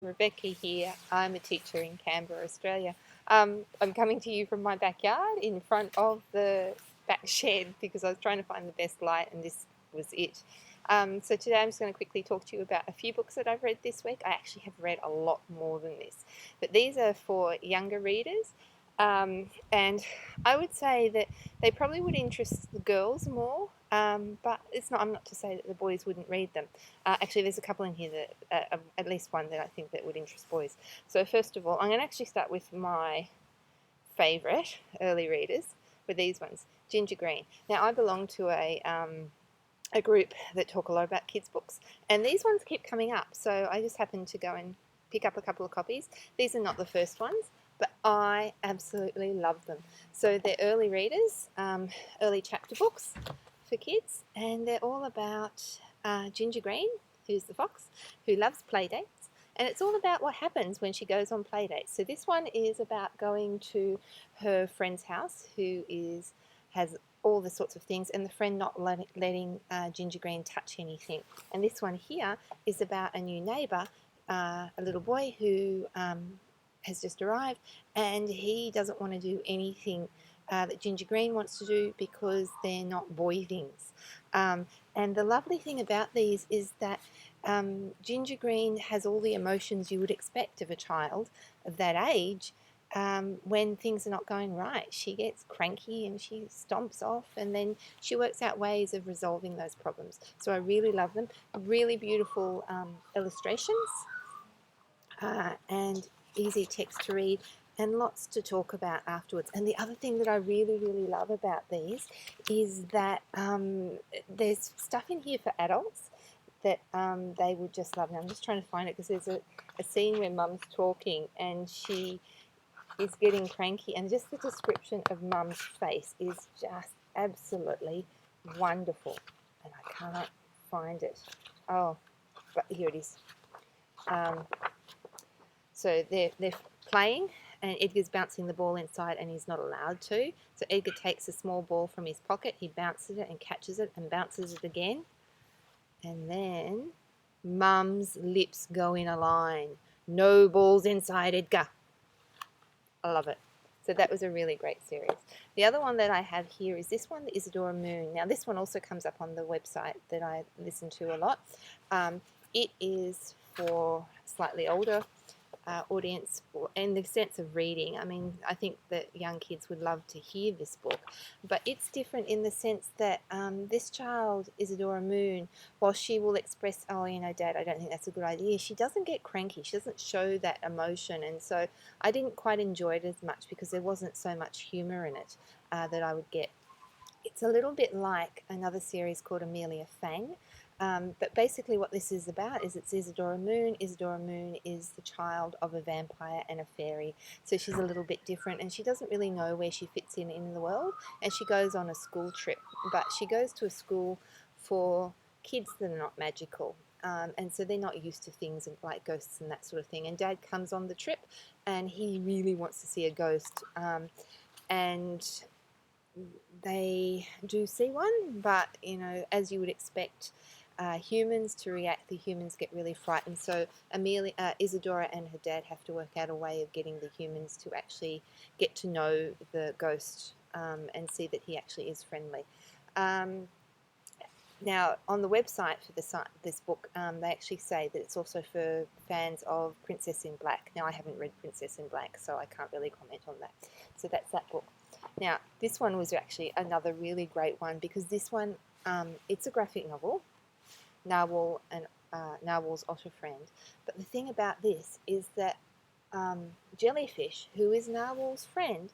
Rebecca here. I'm a teacher in Canberra, Australia. I'm coming to you from my backyard in front of the back shed because I was trying to find the best light and this was it. So today I'm just going to quickly talk to you about a few books that I've read this week. I actually have read a lot more than this, but these are for younger readers. And I would say that they probably would interest the girls more, but it's not. I'm not to say that the boys wouldn't read them. Actually, there's a couple in here that, at least one that I think that would interest boys. So first of all, I'm going to actually start with my favourite early readers, with these ones, Ginger Green. Now, I belong to a group that talk a lot about kids' books, and these ones keep coming up. So I just happened to go and pick up a couple of copies. These are not the first ones, but I absolutely love them. So they're early readers, early chapter books for kids, and they're all about Ginger Green, who's the fox, who loves play dates, and it's all about what happens when she goes on play dates. So this one is about going to her friend's house, who has all the sorts of things, and the friend not letting Ginger Green touch anything. And this one here is about a new neighbour, a little boy who has just arrived, and he doesn't want to do anything that Ginger Green wants to do because they're not boy things. And the lovely thing about these is that Ginger Green has all the emotions you would expect of a child of that age. When things are not going right, she gets cranky and she stomps off, and then she works out ways of resolving those problems. So I really love them. Really beautiful illustrations, and easy text to read, and lots to talk about afterwards. And the other thing that I really, really love about these is that there's stuff in here for adults that they would just love. Now I'm just trying to find it because there's a scene where Mum's talking and she is getting cranky, and just the description of Mum's face is just absolutely wonderful. And I cannot find it. Oh, but here it is. So they're playing, and Edgar's bouncing the ball inside, and he's not allowed to. So Edgar takes a small ball from his pocket, he bounces it and catches it and bounces it again. And then Mum's lips go in a line. No balls inside, Edgar. I love it. So that was a really great series. The other one that I have here is this one, the Isadora Moon. Now this one also comes up on the website that I listen to a lot. It is for slightly older audience in the sense of reading. I mean, I think that young kids would love to hear this book, but it's different in the sense that this child, Isadora Moon, while she will express, oh, you know, Dad, I don't think that's a good idea, she doesn't get cranky. She doesn't show that emotion, and so I didn't quite enjoy it as much because there wasn't so much humour in it that I would get. It's a little bit like another series called Amelia Fang, but basically what this is about is it's Isadora Moon. Isadora Moon is the child of a vampire and a fairy, so she's a little bit different, and she doesn't really know where she fits in the world, and she goes on a school trip, but she goes to a school for kids that are not magical. And so they're not used to things like ghosts and that sort of thing. And Dad comes on the trip, and he really wants to see a ghost. And they do see one, but you know, as you would expect humans to react, the humans get really frightened. So Isadora and her dad have to work out a way of getting the humans to actually get to know the ghost and see that he actually is friendly. Now, on the website for this book, they actually say that it's also for fans of Princess in Black. Now, I haven't read Princess in Black, so I can't really comment on that. So that's that book. Now, this one was actually another really great one because this one, it's a graphic novel, Narwhal and Narwhal's Otter Friend. But the thing about this is that Jellyfish, who is Narwhal's friend,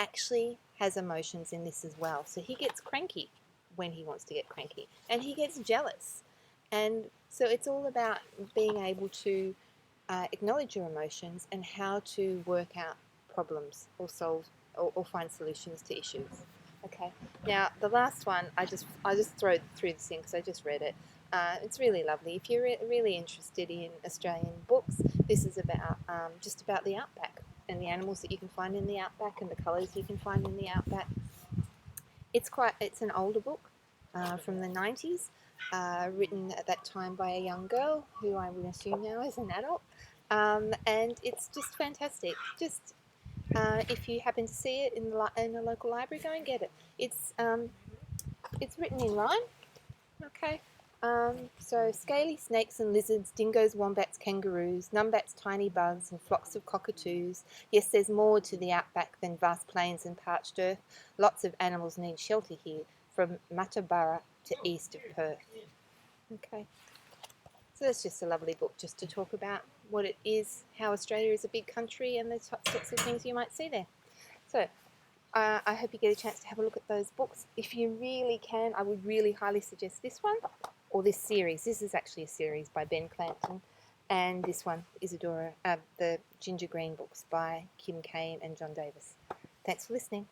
actually has emotions in this as well. So he gets cranky when he wants to get cranky, and he gets jealous. And so it's all about being able to acknowledge your emotions and how to work out problems or solve or find solutions to issues. Okay. Now the last one, I just throw through this in because I just read it. It's really lovely. If you're really interested in Australian books, this is about just about the outback and the animals that you can find in the outback and the colours you can find in the outback. It's an older book from the 90s, written at that time by a young girl who I would assume now is an adult. and it's just fantastic. Just if you happen to see it in a local library, go and get it. It's written in rhyme. Okay. So scaly snakes and lizards, dingoes, wombats, kangaroos, numbats, tiny bugs, and flocks of cockatoos. Yes, there's more to the outback than vast plains and parched earth. Lots of animals need shelter here, from Matabara to east of Perth. Okay. So that's just a lovely book just to talk about what it is, how Australia is a big country, and the sorts of things you might see there. So I hope you get a chance to have a look at those books. If you really can, I would really highly suggest this one or this series. This is actually a series by Ben Clanton, and this one, Isadora, the Ginger Green books by Kane and John Davis. Thanks for listening.